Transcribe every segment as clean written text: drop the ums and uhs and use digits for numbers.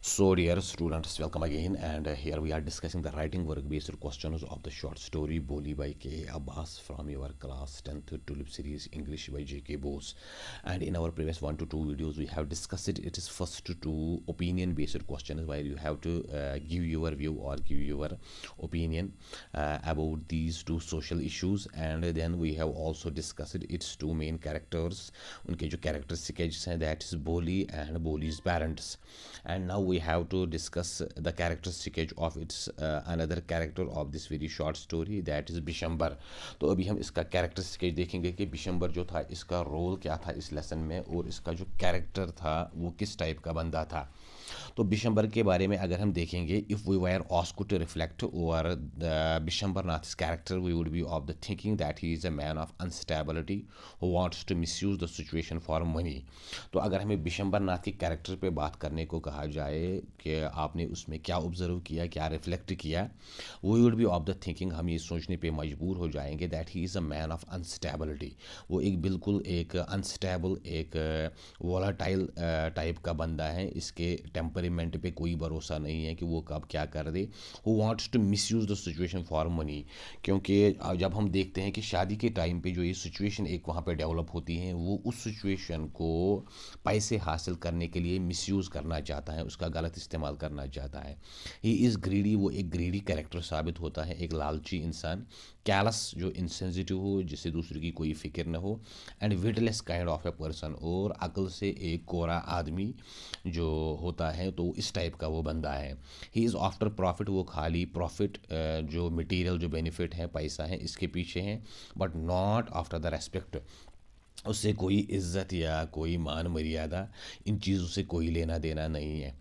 So, dear students, welcome again. And here we are discussing the writing work based questions of the short story Boli by K. Abbas from your class 10th Tulip series English by J.K. Bose. And in our previous 1 to 2 videos, we have discussed it. It is first two opinion based questions where you have to give your view or give your opinion about these two social issues. And then we have also discussed its two main characters. उनके जो character sketches हैं, that is Boli and Boli's parents. And now we have to discuss the character sketch of its another character of this very short story, that is Bishambar. तो अभी हम इसका character sketch देखेंगे कि बिशंबर जो था इसका रोल क्या था इस लेसन में और इसका जो कैरेक्टर था वो किस टाइप का बंदा था. तो बिशंबर के बारे में अगर हम देखेंगे, if we were asked to reflect over Bishambar Nath's character, we would be of the thinking that he is a man of unstability who wants to misuse the situation for money. तो अगर हमें बिशंबर नाथ के कैरेक्टर पे बात करने को कहा जाए कि आपने उसमें क्या ऑब्जर्व किया, क्या रिफ्लेक्ट किया, we would be of the thinking, हम ये सोचने पे मजबूर हो जाएंगे that he is a man of unstability. वो एक बिल्कुल एक अनस्टेबल, एक वोलाटाइल टाइप का बंदा है. इसके टेम्परीमेंट पे कोई भरोसा नहीं है कि वो कब क्या कर दे. Who wants to misuse the situation for money. क्योंकि जब हम देखते हैं कि शादी के टाइम पे जो ये सिचुएशन एक वहाँ पे डेवलप होती है, वो उस सिचुएशन को पैसे हासिल करने के लिए मिसयूज़ करना चाहता है, उसका गलत इस्तेमाल करना चाहता है. He is greedy. वो एक ग्रीडी कैरेक्टर साबित होता है, एक लालची इंसान. कैलस, जो इनसेंसिटिव हो, जिससे दूसरे की कोई फिक्र न हो. And witless kind of a person, और अकल से एक कोरा आदमी जो होता है, तो इस टाइप का वो बंदा है. He is after profit. वो खाली प्रॉफिट, जो मटेरियल, जो बेनिफिट है, पैसा है, इसके पीछे हैं. But not after the respect. उससे कोई इज्जत या कोई मान मर्यादा, इन चीज़ों से कोई लेना देना नहीं है.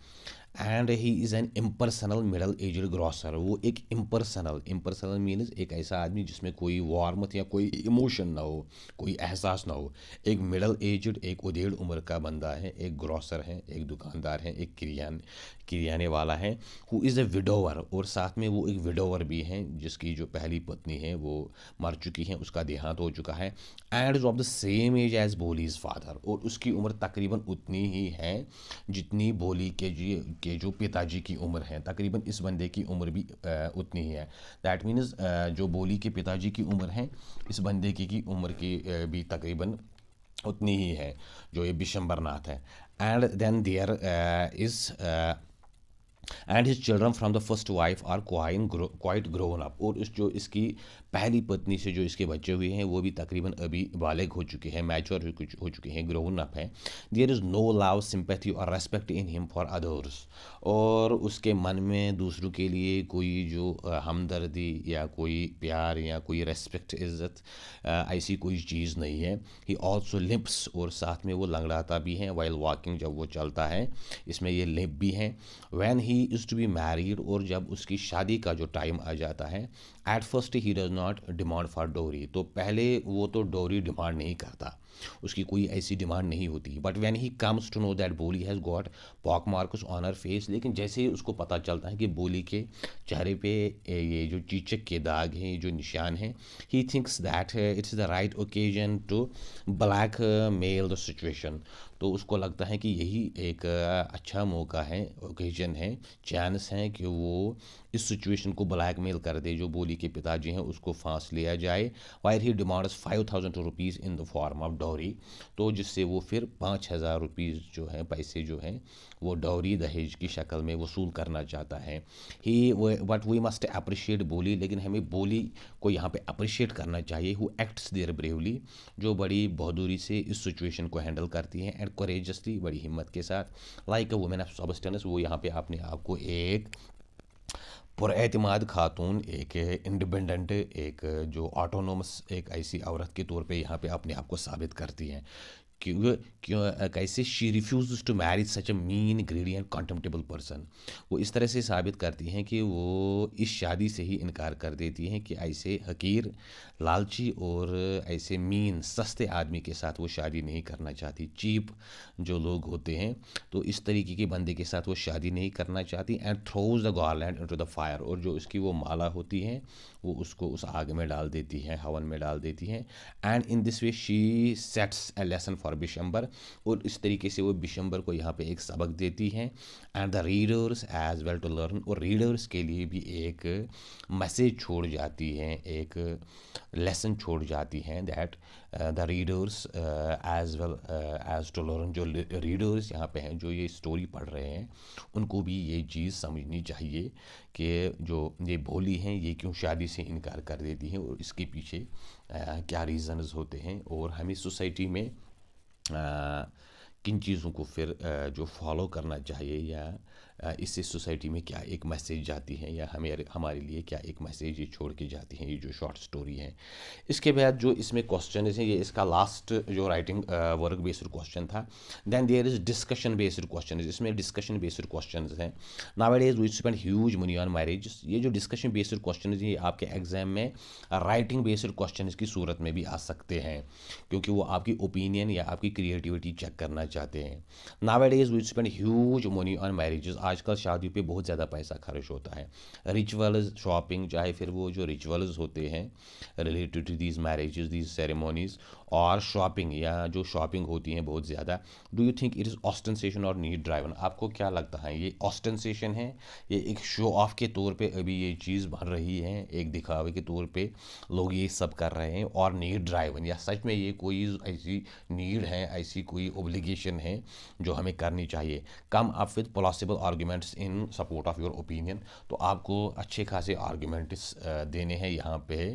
And he is an impersonal middle aged grocer. वो एक इम्पर्सनल मीन्स एक ऐसा आदमी जिसमें कोई वार्मथ या कोई इमोशन ना हो, कोई एहसास ना हो. एक मिडल एजड, एक उदेड़ उम्र का बंदा है, एक ग्रॉसर है, एक दुकानदार है, एक किरियाने वाला है. Who is a widower. और साथ में वो एक विडोवर भी हैं जिसकी जो पहली पत्नी है वो मर चुकी है, उसका देहांत हो चुका है. And is of the same age as Bholi's father. और उसकी उम्र तकरीबन उतनी ही है जितनी बोली के जो पिताजी की उम्र है. तकरीबन इस बंदे की उम्र भी उतनी ही है. दैट मीन्स जो बोली के पिताजी की उम्र है, इस बंदे की उम्र की भी तकरीबन उतनी ही है, जो ये बिशंबर नाथ है. And then there is and his children from the first wife are quite grown up. और इस जो इसकी पहली पत्नी से जो इसके बच्चे हुए हैं वो भी तकरीबन अभी बालिग हो चुके हैं, मैच्योर हो चुके हैं, ग्रोन अप हैं. There is no love, sympathy और respect in him for others. और उसके मन में दूसरों के लिए कोई जो हमदर्दी या कोई प्यार या कोई रेस्पेक्ट, इज़्ज़त, ऐसी कोई चीज़ नहीं है. He also lips. और साथ में वो लंगड़ाता भी है वाइल वॉकिंग, जब वो चलता है, इसमें ये लिप भी हैं. When he is to be married. और जब उसकी शादी का जो टाइम आ जाता है, at first he does not demand for डोरी. तो पहले वो तो डोरी डिमांड नहीं करता, उसकी कोई ऐसी डिमांड नहीं होती. But when he comes to know that Bholi has got pock marks on her face. लेकिन जैसे ही उसको पता चलता है कि बोली के चेहरे पे ये जो चीचक के दाग हैं, जो निशान हैं, he thinks that it's the right occasion to blackmail the situation. तो उसको लगता है कि यही एक अच्छा मौका है, ओकेजन है, चांस है कि वो इस सिचुएशन को ब्लैकमेल कर दे. जो बोली के पिताजी हैं उसको फांस लिया जाए. Where he demands 5,000 rupees in the form of dowry. तो जिससे वो फिर 5,000 रुपीज़ जो हैं, पैसे जो हैं, वो डॉरी, दहेज की शक्ल में वसूल करना चाहता है. ही बट वी मस्ट अप्रिशिएट बोली. लेकिन हमें बोली को यहाँ पे अप्रिशिएट करना चाहिए. Who acts there bravely. जो बड़ी बहादुरी से इस सिचुएशन को हैंडल करती हैं, एंड कोरेजसली, बड़ी हिम्मत के साथ, like a women of substance. वो यहाँ पे अपने आप को एक पुरएतमाद खातून, एक इंडिपेंडेंट, एक जो ऑटोनोमस, एक ऐसी औरत के तौर पे यहाँ पे अपने आप को साबित करती हैं. क्यों क्यों कैसे she refuse to marriage such a mean, greedy and contemptible person. वो इस तरह से साबित करती हैं कि वो इस शादी से ही इनकार कर देती हैं कि ऐसे हकीर, लालची और ऐसे मीन, सस्ते आदमी के साथ वो शादी नहीं करना चाहती. चीप जो लोग होते हैं, तो इस तरीके के बंदे के साथ वो शादी नहीं करना चाहती. And throws the garland into the fire. और जो उसकी वो माला होती है, वो उसको उस आग में डाल देती है, हवन में डाल देती हैं. And in this way she sets A lesson for for Bishambar, और इस तरीके से वो बिशंबर को यहाँ पे एक सबक देती हैं, and the readers as well to learn, और रीडर्स के लिए भी एक मैसेज छोड़ जाती हैं, एक लेसन छोड़ जाती हैं, that the readers as well as to learn, जो रीडर्स यहाँ पे हैं जो ये स्टोरी पढ़ रहे हैं उनको भी ये चीज़ समझनी चाहिए कि जो ये भोली हैं ये क्यों शादी से इनकार कर देती हैं और इसके पीछे क्या रीज़न्स होते हैं, और हमें सोसाइटी में किन चीज़ों को फिर जो फॉलो करना चाहिए, या इससे सोसाइटी में क्या एक मैसेज जाती है, या हमें हमारे लिए क्या एक मैसेज ये छोड़ के जाती हैं ये जो शॉर्ट स्टोरी है। इसके बाद जो इसमें क्वेश्चन है ये इसका लास्ट जो राइटिंग वर्क बेस्ड क्वेश्चन था। Then there is discussion based question, इसमें डिस्कशन बेस्ड क्वेश्चन हैं। Nowadays we spend huge money on marriage, ये जो डिस्कशन बेस्ड क्वेश्चन ये आपके एग्जाम में राइटिंग बेस्ड क्वेश्चन की सूरत में भी आ सकते हैं, क्योंकि वो आपकी ओपिनियन या आपकी क्रिएटिविटी चेक करना चाहते हैं। Nowadays we spend huge money on marriages, आजकल शादियों पे बहुत ज़्यादा पैसा खर्च होता है। रिचुअल्स, शॉपिंग, चाहे फिर वो जो रिचुअल्स होते हैं related to these marriages, these ceremonies, और शॉपिंग या जो शॉपिंग होती हैं बहुत ज़्यादा। Do you think it is ostentation और नीड ड्राइवन, आपको क्या लगता है ये ऑस्टेंसेशन है, ये एक शो ऑफ के तौर पे अभी ये चीज़ बन रही है, एक दिखावे के तौर पे लोग ये सब कर रहे हैं, और नीड ड्राइवन, या सच में ये कोई ऐसी नीड है, ऐसी कोई ओब्लिगेशन है जो हमें करनी चाहिए। Come up with possible arguments in support of your opinion, तो आपको अच्छे खासे आर्ग्यूमेंट्स देने हैं यहाँ पे,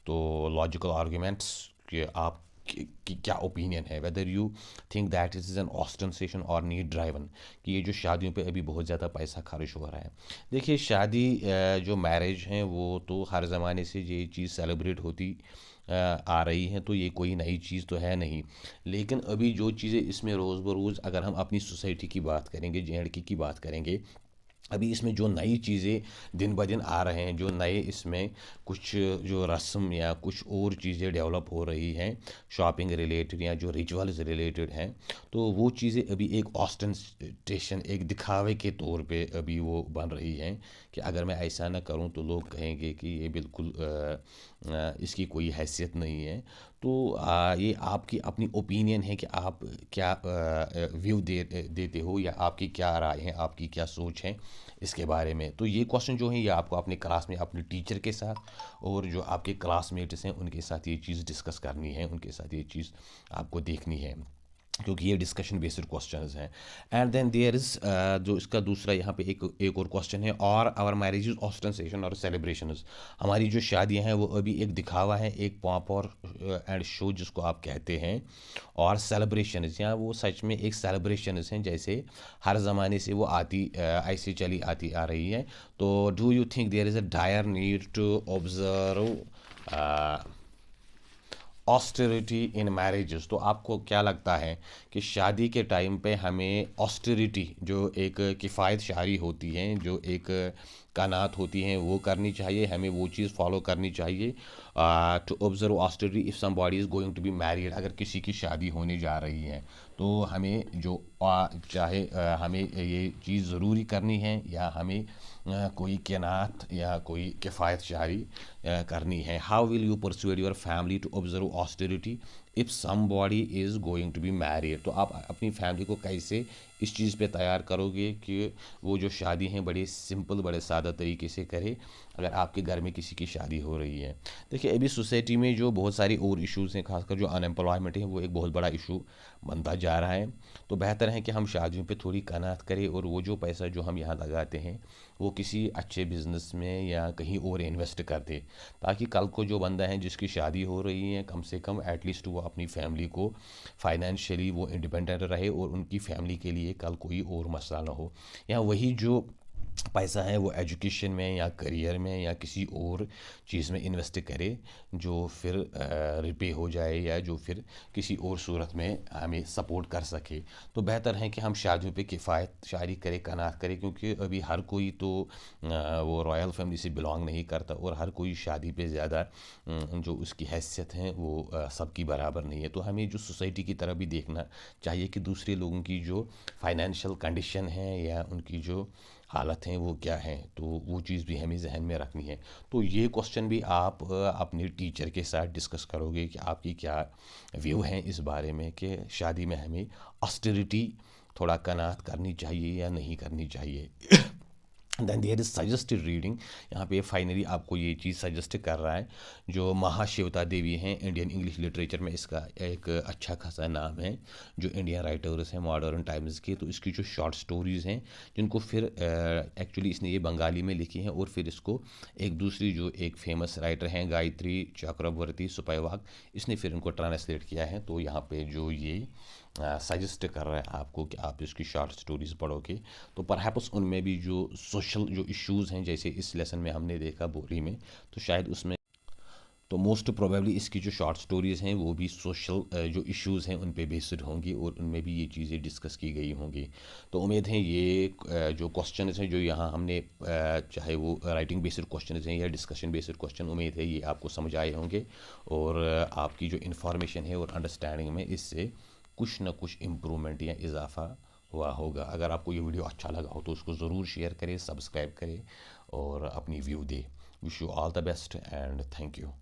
तो लॉजिकल आर्ग्यूमेंट्स कि आप कि क्या ओपिनियन है, whether you think that it is an ostentation और नीड ड्राइवन, कि ये जो शादियों पे अभी बहुत ज़्यादा पैसा खर्च हो रहा है। देखिए शादी जो मैरिज हैं वो तो हर ज़माने से ये चीज़ सेलिब्रेट होती आ रही हैं, तो ये कोई नई चीज़ तो है नहीं, लेकिन अभी जो चीज़ें इसमें रोज़ बरोज़ अगर हम अपनी सोसाइटी की बात करेंगे, जे की बात करेंगे, अभी इसमें जो नई चीज़ें दिन ब दिन आ रहे हैं, जो नए इसमें कुछ जो रस्म या कुछ और चीज़ें डेवलप हो रही हैं शॉपिंग रिलेटेड या जो रिचुअल्स रिलेटेड हैं, तो वो चीज़ें अभी एक ऑस्टेंटेशन, एक दिखावे के तौर पे अभी वो बन रही हैं, कि अगर मैं ऐसा ना करूं तो लोग कहेंगे कि ये बिल्कुल इसकी कोई हैसियत नहीं है। तो ये आपकी अपनी ओपिनियन है कि आप क्या व्यू देते हो, या आपकी क्या राय है, आपकी क्या सोच है इसके बारे में। तो ये क्वेश्चन जो है ये आपको अपने क्लास में अपने टीचर के साथ और जो आपके क्लासमेट्स हैं उनके साथ ये चीज़ डिस्कस करनी है, उनके साथ ये चीज़ आपको देखनी है, क्योंकि ये डिस्कशन बेस्ड क्वेश्चंस हैं। एंड देन देयर इज़ जो इसका दूसरा यहाँ पे एक और क्वेश्चन है, और आवर मैरिज इज ऑस्टेंसेशन और सेलिब्रेशंस, हमारी जो शादियाँ हैं वो अभी एक दिखावा है, एक पॉप और एंड शो जिसको आप कहते हैं, और सेलिब्रेशंस या वो सच में एक सेलिब्रेशंस हैं, जैसे हर ज़माने से वो ऐसे चली आती आ रही है। तो do you think there is a dire need to observe austerity in marriages, तो आपको क्या लगता है कि शादी के टाइम पे हमें ऑस्टेरिटी, जो एक किफ़ायत शारी होती है, जो एक कानात होती हैं, वो करनी चाहिए, हमें वो चीज़ फॉलो करनी चाहिए to observe austerity if somebody is going to be married, अगर किसी की शादी होने जा रही है तो हमें जो चाहे हमें ये चीज़ ज़रूरी करनी है, या हमें कोई केनात या कोई किफ़ायत शारी करनी है। How will you persuade your family to observe austerity if somebody is going to be married, तो आप अपनी फैमिली को कैसे इस चीज़ पे तैयार करोगे कि वो जो शादी हैं बड़े सिंपल, बड़े सादा तरीके से करे, अगर आपके घर में किसी की शादी हो रही है। देखिए अभी सोसाइटी में जो बहुत सारी और इश्यूज़ हैं, खासकर जो अनएम्प्लॉयमेंट है वो एक बहुत बड़ा इशू बनता जा रहा है, तो बेहतर है कि हम शादियों पे थोड़ी कनात करें, और वो जो पैसा जो हम यहाँ लगाते हैं वो किसी अच्छे बिज़नेस में या कहीं और इन्वेस्ट कर दे, ताकि कल को जो बंदा है जिसकी शादी हो रही है कम से कम एटलीस्ट वो अपनी फैमिली को फाइनेंशियली वो इंडिपेंडेंट रहे, और उनकी फैमिली के लिए कल कोई और मसला ना हो, या वही जो पैसा है वो एजुकेशन में या करियर में या किसी और चीज़ में इन्वेस्ट करे, जो फिर रिपे हो जाए, या जो फिर किसी और सूरत में हमें सपोर्ट कर सके। तो बेहतर है कि हम शादियों पे किफ़ायत शारी करें, कनात करें, क्योंकि अभी हर कोई तो वो रॉयल फैमिली से बिलोंग नहीं करता, और हर कोई शादी पे ज़्यादा जो उसकी हैसियत है वो सबकी बराबर नहीं है। तो हमें जो सोसाइटी की तरफ भी देखना चाहिए कि दूसरे लोगों की जो फाइनेंशियल कंडीशन है या उनकी जो हालत हैं वो क्या हैं, तो वो चीज़ भी हमें जहन में रखनी है। तो ये क्वेश्चन भी आप अपने टीचर के साथ डिस्कस करोगे कि आपकी क्या व्यू हैं इस बारे में कि शादी में हमें ऑस्टेरिटी थोड़ा कनात करनी चाहिए या नहीं करनी चाहिए। Then there is suggested reading. यहाँ पे फाइनली आपको ये चीज़ सजेस्ट कर रहा है, जो महाश्वेता देवी हैं, इंडियन इंग्लिश लिटरेचर में इसका एक अच्छा खासा नाम है, जो इंडियन राइटर्स हैं मॉडर्न टाइम्स के। तो इसकी जो शॉर्ट स्टोरीज़ हैं, जिनको फिर एक्चुअली इसने ये बंगाली में लिखी हैं और फिर इसको एक दूसरी जो एक फेमस राइटर हैं गायत्री चक्रवर्ती सुपैवाग, इसने फिर इनको ट्रांसलेट किया है। तो यहाँ पे जो ये सजेस्ट कर रहा है आपको कि आप इसकी शॉर्ट स्टोरीज़ पढ़ोगे, तो परहैप्स उनमें भी जो सोशल जो इश्यूज़ हैं, जैसे इस लेसन में हमने देखा बोली में, तो शायद उसमें तो मोस्ट प्रोबेबली इसकी जो शॉर्ट स्टोरीज़ हैं वो भी सोशल जो इश्यूज़ हैं उन पे बेस्ड होंगी और उनमें भी ये चीज़ें डिस्कस की गई होंगी। तो उम्मीद है ये जो क्वेश्चन हैं जो यहाँ हमने चाहे वो राइटिंग बेस्ड क्वेश्चन हैं या डिस्कशन बेस्ड क्वेश्चन, उम्मीद है ये आपको समझ आए होंगे और आपकी जो इन्फॉर्मेशन है और अंडरस्टैंडिंग में इससे कुछ ना कुछ इम्प्रूवमेंट या इजाफा हुआ होगा। अगर आपको ये वीडियो अच्छा लगा हो तो उसको ज़रूर शेयर करें, सब्सक्राइब करें और अपनी व्यू दें। Wish you all the best and thank you.